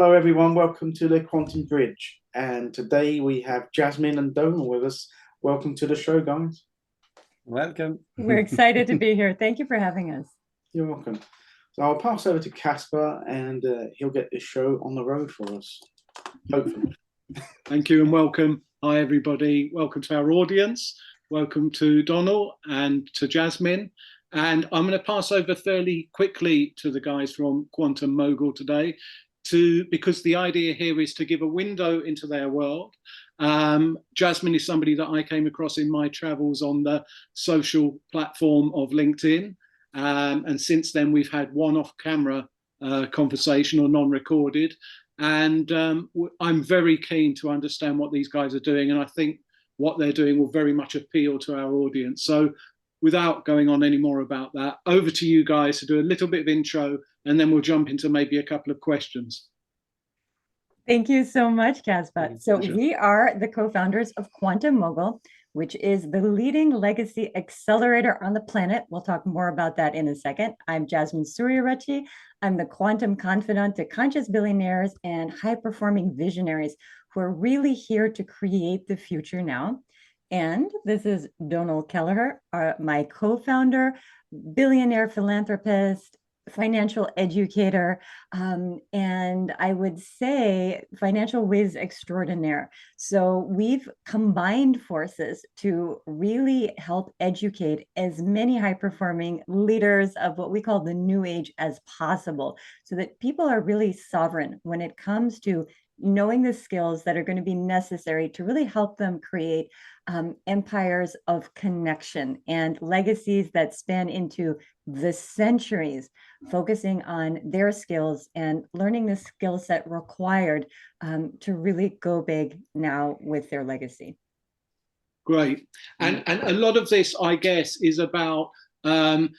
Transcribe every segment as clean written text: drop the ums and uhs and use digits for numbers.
Hello, everyone. Welcome to the Quantum Bridge. And today we have Jasmine and Donal with us. Welcome to the show, guys. Welcome. We're excited to be here. Thank you for having us. You're welcome. So I'll pass over to Casper and he'll get this show on the road for us, hopefully. Thank you and welcome. Hi, everybody. Welcome to our audience. Welcome to Donal and to Jasmine. And I'm going to pass over fairly quickly to the guys from Quantum Mogul today, because the idea here is to give a window into their world. Jasmine is somebody that I came across in my travels on the social platform of LinkedIn. And since then, we've had one off-camera conversation or non-recorded. And I'm very keen to understand what these guys are doing. And I think what they're doing will very much appeal to our audience. So without going on any more about that, over to you guys to do a little bit of intro, and then we'll jump into maybe a couple of questions. Thank you so much, Casper. So we are the co-founders of Quantum Mogul, which is the leading legacy accelerator on the planet. We'll talk more about that in a second. I'm Jasmine Suryarechi. I'm the quantum confidant to conscious billionaires and high-performing visionaries who are really here to create the future now. And this is Donal Kelleher, my co-founder, billionaire philanthropist, financial educator, and I would say financial whiz extraordinaire. So we've combined forces to really help educate as many high-performing leaders of what we call the new age as possible, so that people are really sovereign when it comes to knowing the skills that are going to be necessary to really help them create empires of connection and legacies that span into the centuries, focusing on their skills and learning the skill set required to really go big now with their legacy. Great. And a lot of this, I guess, is about,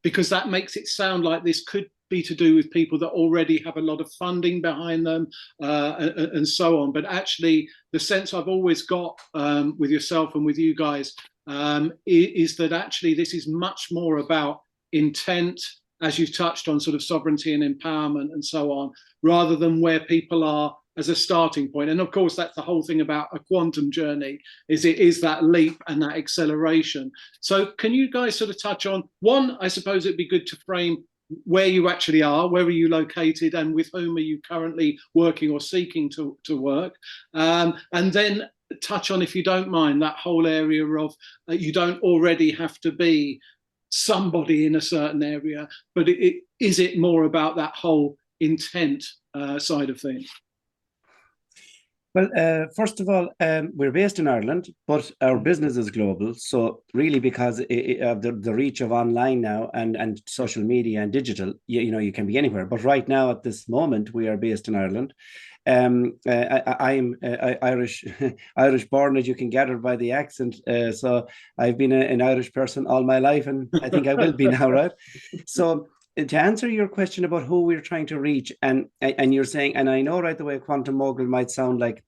because that makes it sound like this could be to do with people that already have a lot of funding behind them and so on. But actually, the sense I've always got with yourself and with you guys is that actually this is much more about intent, as you've touched on, sort of sovereignty and empowerment and so on, rather than where people are as a starting point. And of course, that's the whole thing about a quantum journey, is it is that leap and that acceleration. So can you guys sort of touch on, one, I suppose it'd be good to frame where you actually are, where are you located, and with whom are you currently working or seeking to work, and then touch on, if you don't mind, that whole area of you don't already have to be somebody in a certain area, but is it more about that whole intent side of things? Well, first of all, we're based in Ireland, but our business is global. So really, because of the reach of online now and social media and digital, you can be anywhere. But right now, at this moment, we are based in Ireland. I'm Irish, Irish born, as you can gather by the accent. So I've been an Irish person all my life, and I think I will be now, right? So to answer your question about who we're trying to reach, and you're saying, and I know right away, Quantum Mogul might sound like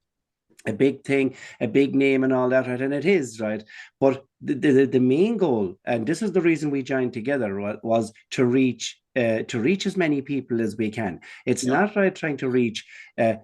a big thing, a big name and all that, right? And it is, right? But the main goal, and this is the reason we joined together, was to reach as many people as we can. It's not right trying to reach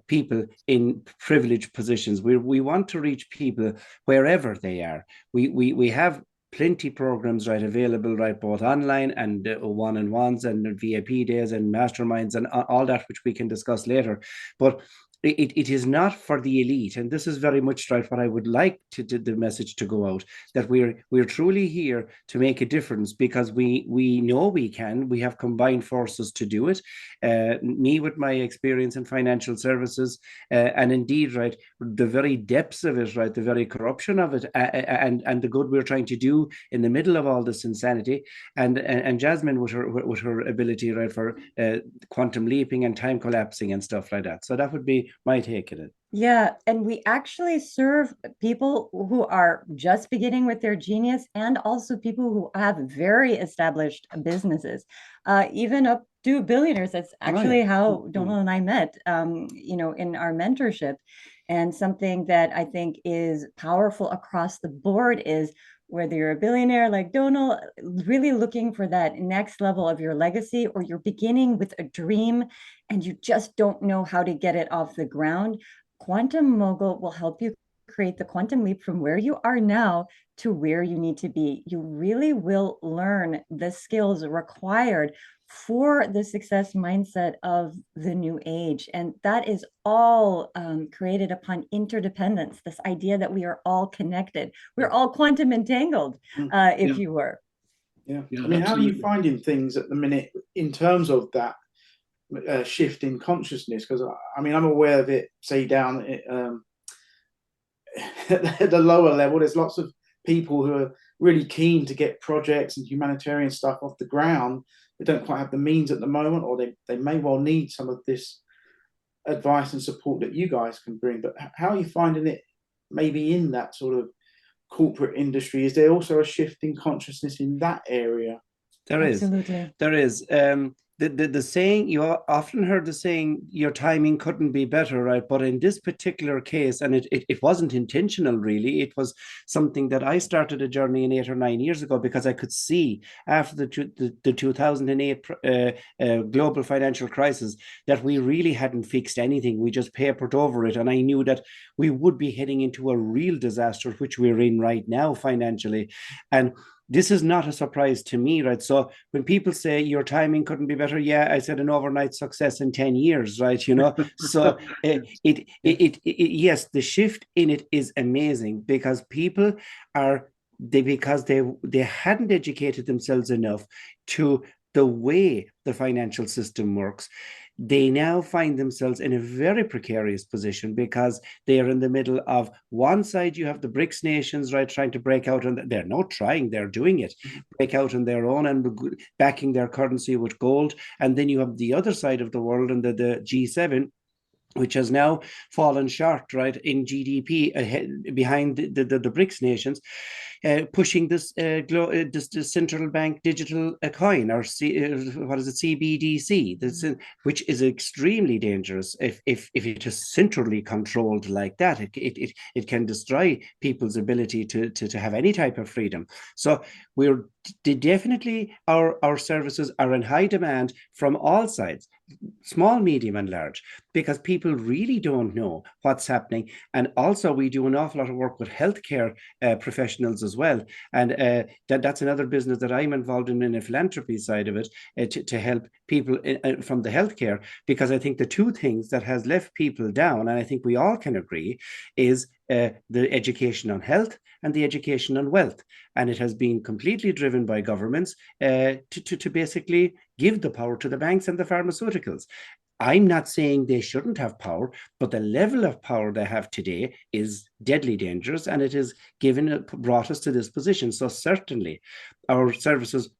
people in privileged positions. We want to reach people wherever they are. We have plenty programs available both online and one-on-ones and VIP days and masterminds and all that, which we can discuss later. But it is not for the elite, and this is very much what I would like the message to go out, that we're truly here to make a difference, because we know we can. We have combined forces to do it. Me with my experience in financial services, and indeed the very depths of it, the very corruption of it, and the good we're trying to do in the middle of all this insanity, and Jasmine with her ability for quantum leaping and time collapsing and stuff like that. So that would be my take on it. Yeah, and we actually serve people who are just beginning with their genius, and also people who have very established businesses, even up to billionaires. That's actually how Donal and I met, in our mentorship. And something that I think is powerful across the board is whether you're a billionaire like Donal, really looking for that next level of your legacy, or you're beginning with a dream and you just don't know how to get it off the ground, Quantum Mogul will help you create the quantum leap from where you are now to where you need to be. You really will learn the skills required for the success mindset of the new age. And that is all created upon interdependence, this idea that we are all connected. We're all quantum entangled, if you were. Yeah. I mean, how are you finding things at the minute in terms of that shift in consciousness? Because I mean, I'm aware of it, say, down at the lower level. There's lots of people who are really keen to get projects and humanitarian stuff off the ground. They don't quite have the means at the moment, or they may well need some of this advice and support that you guys can bring. But how are you finding it maybe in that sort of corporate industry? Is there also a shift in consciousness in that area? There is. Absolutely. There is. The saying, you often heard the saying, your timing couldn't be better, right? But in this particular case, and it wasn't intentional really, it was something that I started a journey in 8 or 9 years ago, because I could see after the 2008 global financial crisis that we really hadn't fixed anything. We just papered over it. And I knew that we would be heading into a real disaster, which we're in right now financially. And this is not a surprise to me, right? So when people say your timing couldn't be better, yeah, I said an overnight success in 10 years, right? You know, so yes, the shift in it is amazing, because people because they hadn't educated themselves enough to the way the financial system works. They now find themselves in a very precarious position, because they are in the middle of one side. You have the BRICS nations, right, trying to break out, and they're not trying, they're doing it, break out on their own and backing their currency with gold. And then you have the other side of the world, and the G7, which has now fallen short, right, in GDP behind the BRICS nations, pushing this central bank digital coin, or what is it, CBDC, which is extremely dangerous. If it is centrally controlled like that, it can destroy people's ability to have any type of freedom. So we're definitely, our services are in high demand from all sides, small, medium, and large, because people really don't know what's happening. And also, we do an awful lot of work with healthcare professionals as well. And that's another business that I'm involved in the philanthropy side of it, to help people from the healthcare, because I think the two things that has left people down, and I think we all can agree, is the education on health and the education on wealth. And it has been completely driven by governments to basically give the power to the banks and the pharmaceuticals. I'm not saying they shouldn't have power, but the level of power they have today is deadly dangerous, and it has brought us to this position. So certainly our services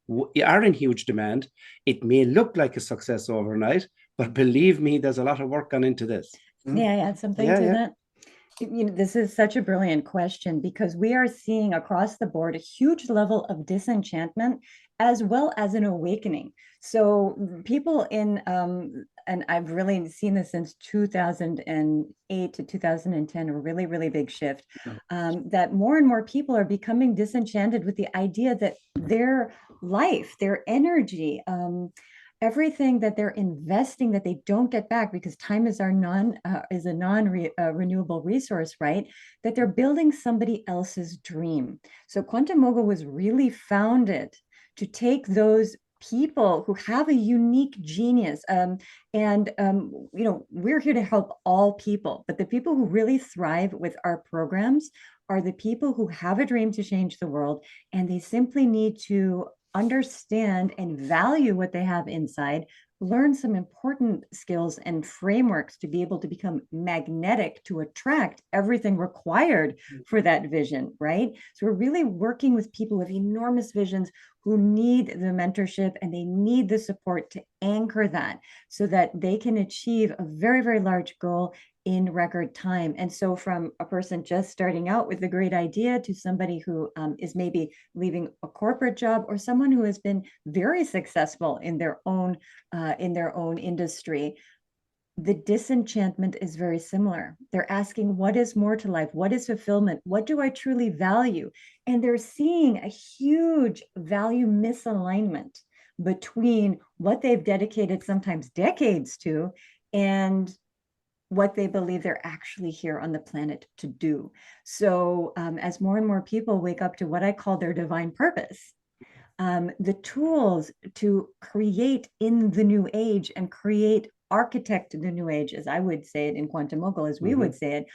are in huge demand. It may look like a success overnight, but believe me, there's a lot of work gone into this. Yeah, I add something to that. You know, this is such a brilliant question, because we are seeing across the board a huge level of disenchantment as well as an awakening. So people and I've really seen this since 2008 to 2010, a really, really big shift, that more and more people are becoming disenchanted with the idea that their life, their energy, everything that they're investing that they don't get back, because time is a non-renewable resource, right? That they're building somebody else's dream. So Quantum Mogul was really founded to take those people who have a unique genius, you know, we're here to help all people, but the people who really thrive with our programs are the people who have a dream to change the world, and they simply need to understand and value what they have inside, learn some important skills and frameworks to be able to become magnetic to attract everything required for that vision, right? So we're really working with people with enormous visions who need the mentorship, and they need the support to anchor that so that they can achieve a very, very large goal in record time. And so from a person just starting out with a great idea to somebody who is maybe leaving a corporate job, or someone who has been very successful in their own industry, the disenchantment is very similar. They're asking, what is more to life? What is fulfillment? What do I truly value? And they're seeing a huge value misalignment between what they've dedicated sometimes decades to and what they believe they're actually here on the planet to do. So as more and more people wake up to what I call their divine purpose, the tools to create in the new age and create architect the new age, as I would say it in Quantum Mogul, as we would say it,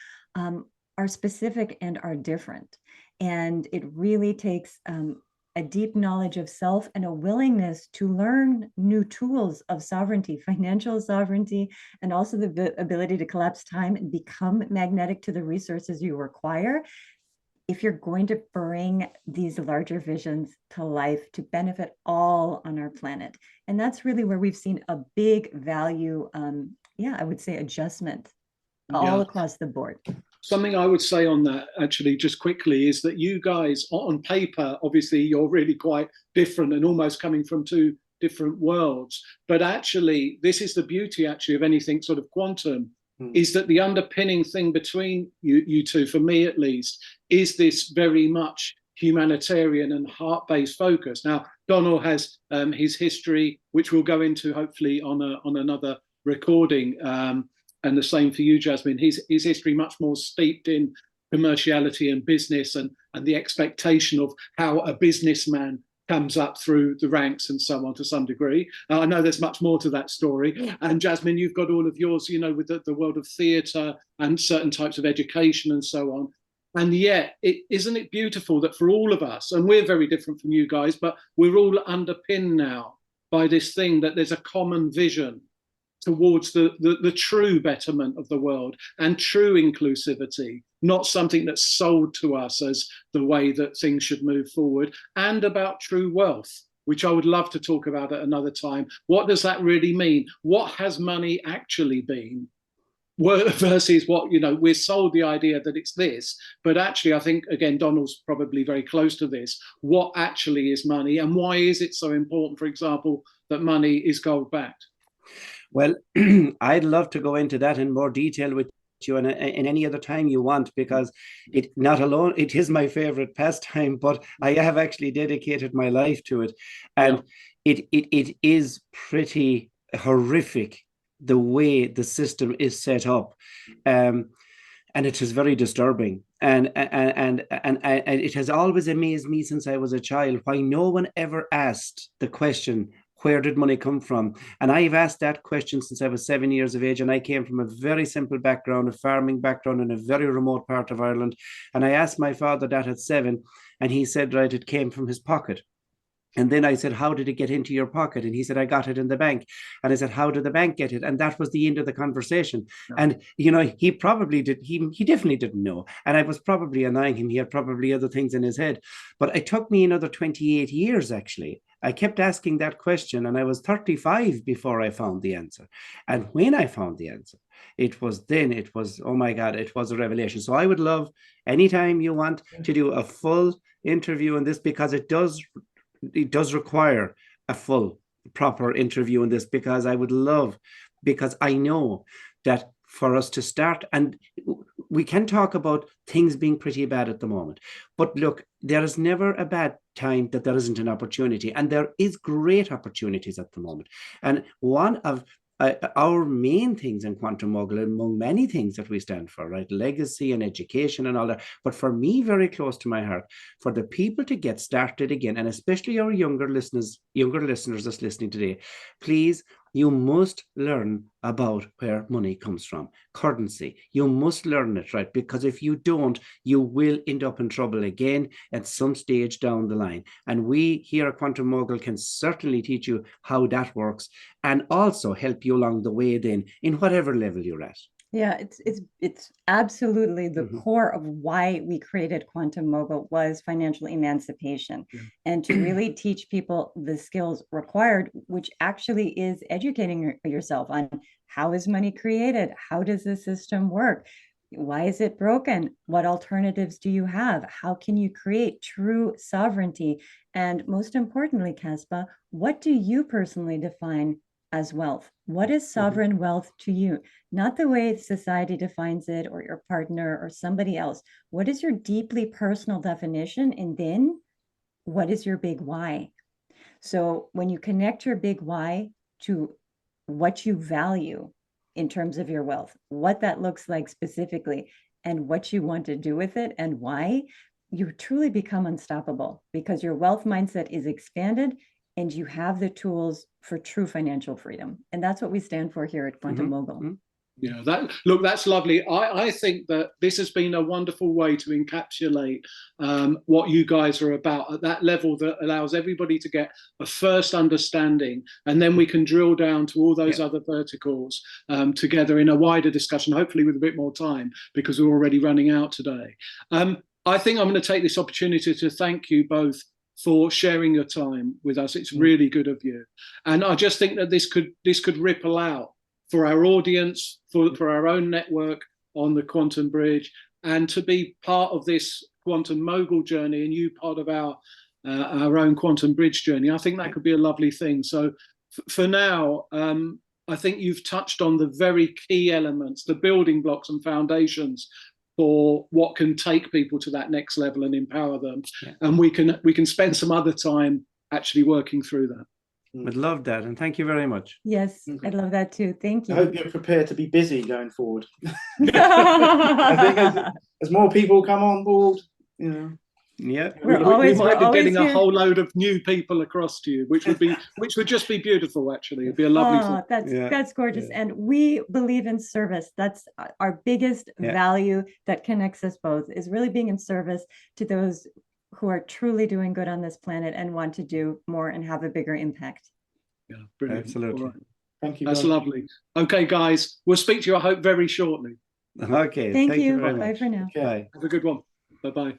are specific and are different. And it really takes a deep knowledge of self and a willingness to learn new tools of sovereignty, financial sovereignty, and also the ability to collapse time and become magnetic to the resources you require if you're going to bring these larger visions to life to benefit all on our planet. And that's really where we've seen a big value, I would say adjustment all across the board. Something I would say on that, actually, just quickly, is that you guys, on paper, obviously, you're really quite different and almost coming from two different worlds. But actually, this is the beauty, actually, of anything sort of quantum, is that the underpinning thing between you two, for me at least, is this very much humanitarian and heart-based focus. Now, Donal has his history, which we'll go into hopefully on another recording. And the same for you, Jasmine. His history much more steeped in commerciality and business and the expectation of how a businessman comes up through the ranks and so on to some degree. I know there's much more to that story. And Jasmine, you've got all of yours, with the world of theatre and certain types of education and so on. And yet, isn't it beautiful that for all of us, and we're very different from you guys, but we're all underpinned now by this thing that there's a common vision towards the true betterment of the world and true inclusivity, not something that's sold to us as the way that things should move forward, and about true wealth, which I would love to talk about at another time. What does that really mean? What has money actually been? Versus what, we're sold the idea that it's this, but actually, I think, again, Donal's probably very close to this. What actually is money, and why is it so important, for example, that money is gold backed? Well, I'd love to go into that in more detail with you in any other time you want, because it is my favorite pastime, but I have actually dedicated my life to it. And it is pretty horrific the way the system is set up. And it is very disturbing. And it has always amazed me since I was a child why no one ever asked the question, where did money come from? And I've asked that question since I was 7 years of age, and I came from a very simple background, a farming background in a very remote part of Ireland. And I asked my father that at 7, and he said, right, it came from his pocket. And then I said, how did it get into your pocket? And he said, I got it in the bank. And I said, how did the bank get it? And that was the end of the conversation. No. And, he probably did. He definitely didn't know. And I was probably annoying him. He had probably other things in his head. But it took me another 28 years, actually. I kept asking that question, and I was 35 before I found the answer. And when I found the answer, it was, oh my God, it was a revelation. So I would love, anytime you want, to do a full interview on this, because it does require a full, proper interview on this, because I know that for us to start, and we can talk about things being pretty bad at the moment, but look, there is never a bad time that there isn't an opportunity, and there is great opportunities at the moment. And one of our main things in Quantum Mogul, among many things that we stand for, right? Legacy and education and all that. But for me, very close to my heart, for the people to get started again, and especially our younger listeners that's listening today, please, you must learn about where money comes from. Currency. You must learn it, right? Because if you don't, you will end up in trouble again at some stage down the line. And we here at Quantum Mogul can certainly teach you how that works, and also help you along the way then in whatever level you're at. Yeah, it's absolutely the core of why we created Quantum Mogul was financial emancipation, and to really teach people the skills required, which actually is educating yourself on how is money created, how does the system work, why is it broken, what alternatives do you have, how can you create true sovereignty, and most importantly, Caspa, what do you personally define as wealth. What is sovereign wealth to you? Not the way society defines it or your partner or somebody else. What is your deeply personal definition? And then what is your big why? So when you connect your big why to what you value in terms of your wealth, what that looks like specifically, and what you want to do with it and why, you truly become unstoppable because your wealth mindset is expanded and you have the tools for true financial freedom. And that's what we stand for here at Quantum Mogul. Yeah, that's lovely. I think that this has been a wonderful way to encapsulate what you guys are about at that level that allows everybody to get a first understanding, and then we can drill down to all those other verticals together in a wider discussion, hopefully with a bit more time because we're already running out today. I think I'm going to take this opportunity to thank you both for sharing your time with us. It's really good of you, and I just think that this could ripple out for our audience, for our own network on the Quantum Bridge, and to be part of this Quantum Mogul journey and you part of our own Quantum Bridge journey. I think that could be a lovely thing. So for now, I think you've touched on the very key elements, the building blocks and foundations for what can take people to that next level and empower them. Yeah. And we can spend some other time actually working through that. I'd love that, and thank you very much. Yes, I'd love that too. Thank you. I hope you're prepared to be busy going forward. I think as more people come on board, you know. Yeah, we might be getting a whole load of new people across to you, which would just be beautiful. Actually, it'd be a lovely thing. That's gorgeous, and we believe in service. That's our biggest value that connects us both, is really being in service to those who are truly doing good on this planet and want to do more and have a bigger impact. Yeah, brilliant. Absolutely. Right. Thank you. That's lovely. Okay, guys, we'll speak to you, I hope, very shortly. Okay. Thank you. Very Bye much. for now. Okay. Have a good one. Bye-bye.